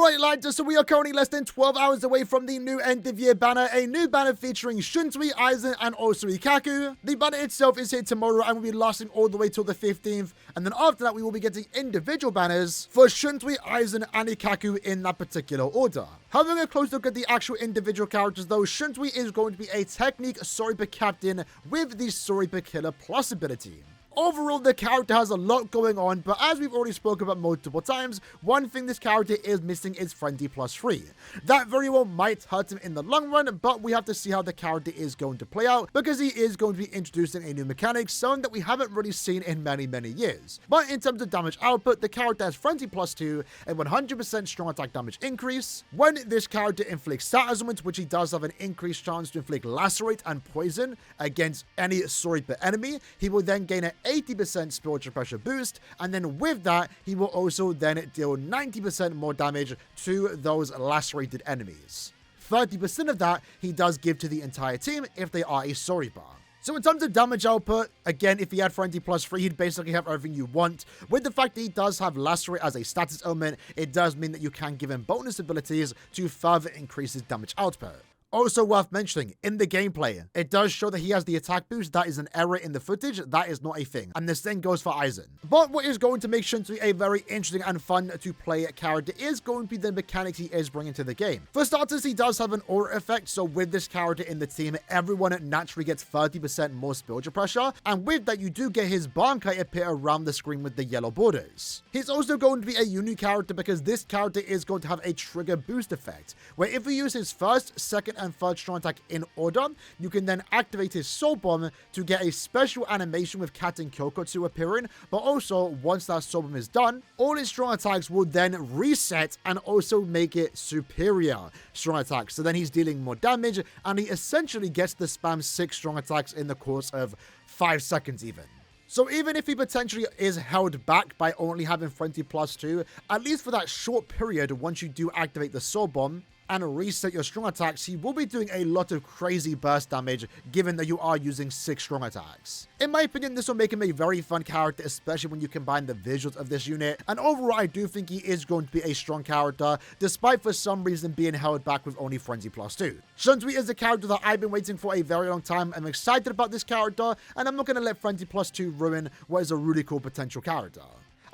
Alright lads, so we are currently less than 12 hours away from the new end of year banner, a new banner featuring Shunsui, Aizen, and also Ikkaku. The banner itself is here tomorrow and will be lasting all the way till the 15th, and then after that we will be getting individual banners for Shunsui, Aizen, and Ikkaku in that particular order. Having a close look at the actual individual characters though, Shunsui is going to be a technique Soripa captain with the Soripa Killer Plus ability. Overall, the character has a lot going on, but as we've already spoken about multiple times, one thing this character is missing is Frenzy Plus 3. That very well might hurt him in the long run, but we have to see how the character is going to play out, because he is going to be introducing a new mechanic, something that we haven't really seen in many years. But in terms of damage output, the character has Frenzy Plus 2, a 100% strong attack damage increase. When this character inflicts status augments, which he does have an increased chance to inflict lacerate and poison against any Soripa enemy, he will then gain an 80% spiritual pressure boost, and then with that, he will also then deal 90% more damage to those lacerated enemies. 30% of that he does give to the entire team if they are a Soripa. So in terms of damage output, again, if he had Frenzy Plus 3, he'd basically have everything you want. With the fact that he does have Lacerate as a status element, it does mean that you can give him bonus abilities to further increase his damage output. Also worth mentioning, in the gameplay, it does show that he has the attack boost. That is an error in the footage. That is not a thing. And the same goes for Aizen. But what is going to make Shunsui a very interesting and fun to play character is going to be the mechanics he is bringing to the game. For starters, he does have an aura effect. So with this character in the team, everyone naturally gets 30% more spiritual pressure. And with that, you do get his Bankai appear around the screen with the yellow borders. He's also going to be a unique character because this character is going to have a trigger boost effect, where if you use his first, second, and third strong attack in order, you can then activate his Soul Bomb to get a special animation with Cat and Kyokotsu appearing, but also once that Soul Bomb is done, all his strong attacks will then reset and also make it superior strong attacks. So then he's dealing more damage and he essentially gets to spam 6 strong attacks in the course of 5 seconds even. So even if he potentially is held back by only having Frenzy Plus 2, at least for that short period once you do activate the Soul Bomb and reset your strong attacks, he will be doing a lot of crazy burst damage given that you are using 6 strong attacks. In my opinion, this will make him a very fun character, especially when you combine the visuals of this unit, and overall I do think he is going to be a strong character, despite for some reason being held back with only Frenzy Plus 2. Shunsui is a character that I've been waiting for a very long time. I'm excited about this character, and I'm not going to let Frenzy Plus 2 ruin what is a really cool potential character.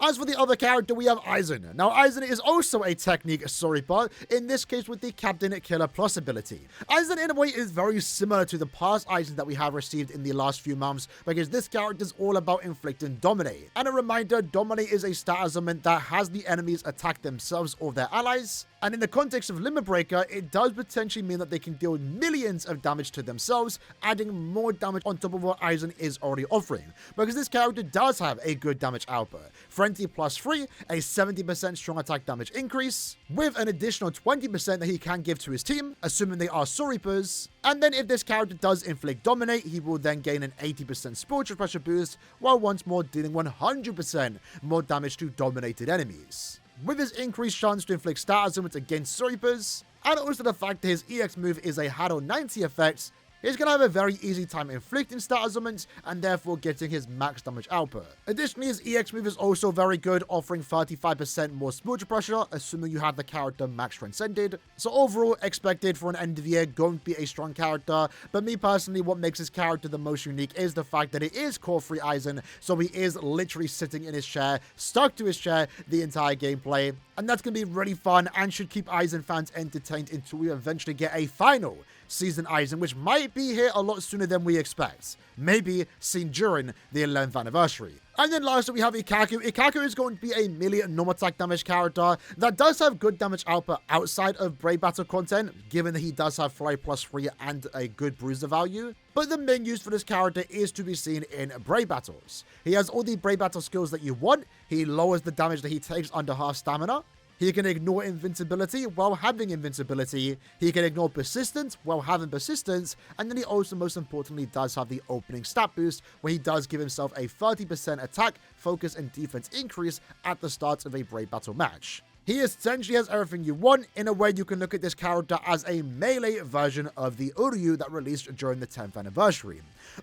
As for the other character, we have Aizen. Now, Aizen is also a technique Soripa, in this case with the Captain Killer Plus ability. Aizen, in a way, is very similar to the past Aizen that we have received in the last few months, because this character is all about inflicting Dominate. And a reminder, Dominate is a status element that has the enemies attack themselves or their allies. And in the context of Limit Breaker, it does potentially mean that they can deal millions of damage to themselves, adding more damage on top of what Aizen is already offering. Because this character does have a good damage output. Frenzy Plus 3, a 70% strong attack damage increase, with an additional 20% that he can give to his team, assuming they are Soripas. And then if this character does inflict Dominate, he will then gain an 80% spiritual pressure boost, while once more dealing 100% more damage to dominated enemies. With his increased chance to inflict status augments against Soripas, and also the fact that his EX move is a Hado 90 effect, he's going to have a very easy time inflicting status augments and therefore getting his max damage output. Additionally, his EX move is also very good, offering 35% more spiritual pressure, assuming you have the character max transcended. So overall, expected for an end of year, going to be a strong character. But me personally, what makes this character the most unique is the fact that it is core free Aizen, so he is literally sitting in his chair, stuck to his chair the entire gameplay. And that's going to be really fun and should keep Aizen fans entertained until we eventually get a final season Aizen, which might be here a lot sooner than we expect. Maybe seen during the 11th anniversary. And then lastly, we have Ikkaku. Ikkaku is going to be a melee normal attack damage character that does have good damage output outside of Brave Battle content, given that he does have Fly Plus 3 and a good bruiser value. But the main use for this character is to be seen in Brave Battles. He has all the Brave Battle skills that you want. He lowers the damage that he takes under half stamina. He can ignore invincibility while having invincibility. He can ignore persistence while having persistence. And then he also, most importantly, does have the opening stat boost, where he does give himself a 30% attack, focus, and defense increase at the start of a Brave Battle match. He essentially has everything you want. In a way, you can look at this character as a melee version of the Uryu that released during the 10th anniversary.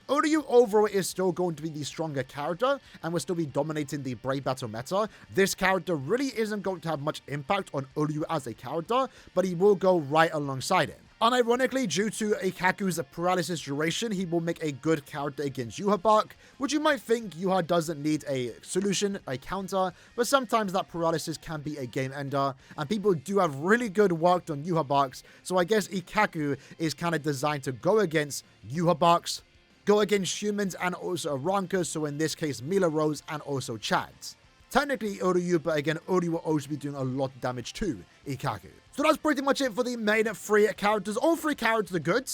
Uryu overall is still going to be the stronger character and will still be dominating the Brave Battle meta. This character really isn't going to have much impact on Uryu as a character, but he will go right alongside it. Unironically, due to Ikkaku's paralysis duration, he will make a good character against Yhwach, which you might think Yhwach doesn't need a solution, a counter, but sometimes that paralysis can be a game ender, and people do have really good work on Yhwach, so I guess Ikkaku is kind of designed to go against Yhwach, go against humans and also Rankers, so in this case Mila Rose and also Chads. Technically Uryu, but again, Uryu will also be doing a lot of damage to Ikkaku. So that's pretty much it for the main 3 characters. All 3 characters are good.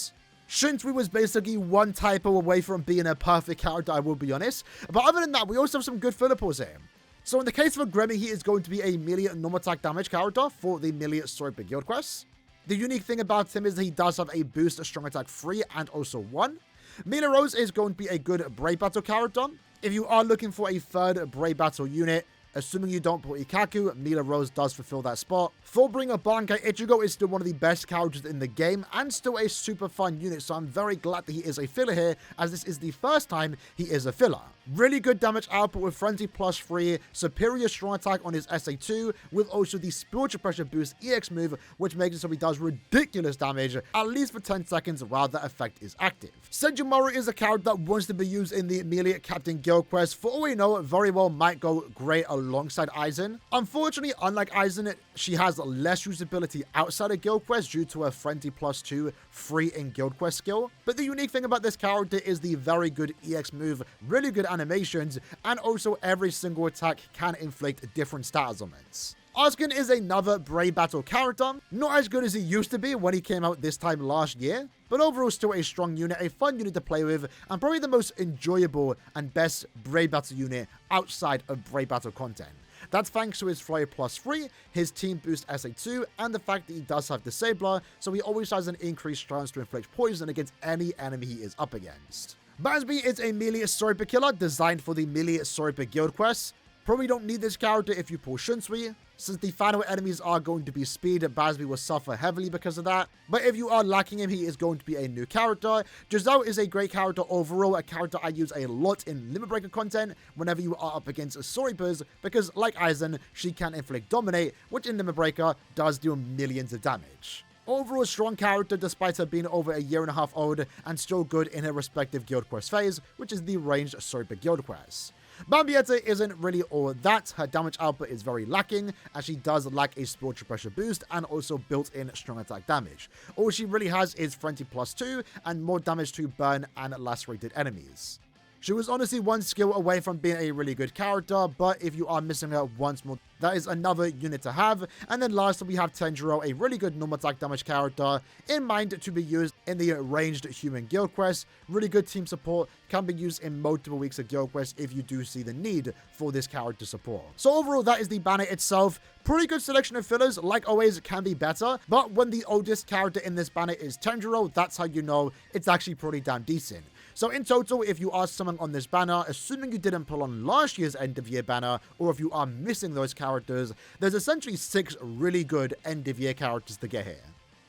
Shunsui was basically one typo away from being a perfect character, I will be honest. But other than that, we also have some good filler pulls here. So in the case of Gremmy, he is going to be a melee normal attack damage character for the melee Sniper Guild quest. The unique thing about him is that he does have a boost strong attack 3 and also 1. Mila Rose is going to be a good Brave Battle character. If you are looking for a third Brave Battle unit, assuming you don't put Ikkaku, Mila Rose does fulfill that spot. Fullbringer Bankai Ichigo is still one of the best characters in the game and still a super fun unit, so I'm very glad that he is a filler here, as this is the first time he is a filler. Really good damage output with Frenzy plus 3, superior strong attack on his SA2, with also the Spiritual Pressure Boost EX move, which makes it so he does ridiculous damage, at least for 10 seconds while that effect is active. Senjumaru is a character that wants to be used in the melee Captain Guild quest. For all we know, very well might go great alongside Aizen. Unfortunately, unlike Aizen, she has less usability outside of Guild Quest due to her Frenzy plus 2 free in Guild Quest skill. But the unique thing about this character is the very good EX move, really good animations, and also every single attack can inflict different stat elements. Asuken is another Brave Battle character, not as good as he used to be when he came out this time last year, but overall still a strong unit, a fun unit to play with, and probably the most enjoyable and best Brave Battle unit outside of Brave Battle content. That's thanks to his Flurry plus 3, his team boost SA2, and the fact that he does have Disabler, so he always has an increased chance to inflict poison against any enemy he is up against. Basby is a melee Sniper killer designed for the melee Sniper Guild quest. Probably don't need this character if you pull Shunsui. Since the final enemies are going to be speed, Basby will suffer heavily because of that. But if you are lacking him, he is going to be a new character. Giselle is a great character overall, a character I use a lot in Limit Breaker content whenever you are up against Snipers, because like Aizen, she can inflict Dominate, which in Limit Breaker does do millions of damage. Overall strong character despite her being over a year and a half old and still good in her respective Guild Quest phase, which is the ranged Sniper Guild Quest. Bambietta isn't really all that. Her damage output is very lacking, as she does lack a spiritual pressure boost and also built-in strong attack damage. All she really has is Frenzy plus 2 and more damage to burn and lacerated enemies. She was honestly one skill away from being a really good character, but if you are missing her once more, that is another unit to have. And then lastly, we have Tenjiro, a really good normal attack damage character, in mind to be used in the ranged human guild quest. Really good team support, can be used in multiple weeks of guild quest if you do see the need for this character support. So overall, that is the banner itself. Pretty good selection of fillers, like always, it can be better, but when the oldest character in this banner is Tenjiro, that's how you know it's actually pretty damn decent. So in total, if you are someone on this banner, assuming you didn't pull on last year's end of year banner, or if you are missing those characters, there's essentially 6 really good end of year characters to get here.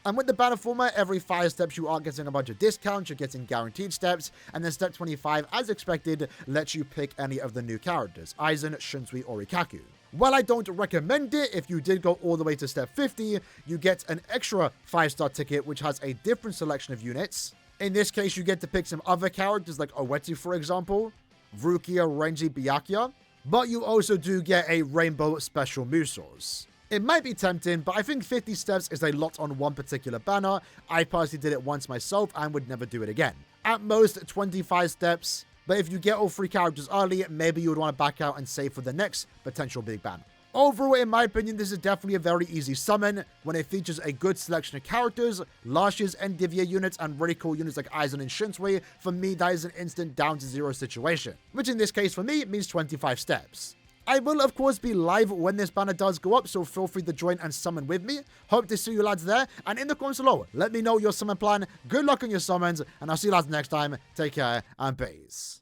And with the banner format, every 5 steps you are getting a bunch of discounts, you're getting guaranteed steps, and then step 25, as expected, lets you pick any of the new characters, Aizen, Shunsui, or Ikkaku. While I don't recommend it, if you did go all the way to step 50, you get an extra 5-star ticket, which has a different selection of units. In this case, you get to pick some other characters like Owetu, for example, Rukia, Renji, Byakuya, but you also do get a rainbow special move source. It might be tempting, but I think 50 steps is a lot on one particular banner. I personally did it once myself and would never do it again. At most, 25 steps, but if you get all 3 characters early, maybe you would want to back out and save for the next potential big banner. Overall, in my opinion, this is definitely a very easy summon when it features a good selection of characters, last year's end of year units, and really cool units like Aizen and Shunsui. For me, that is an instant down to 0 situation, which in this case for me means 25 steps. I will of course be live when this banner does go up, so feel free to join and summon with me. Hope to see you lads there, and in the comments below, let me know your summon plan. Good luck on your summons, and I'll see you lads next time. Take care, and peace.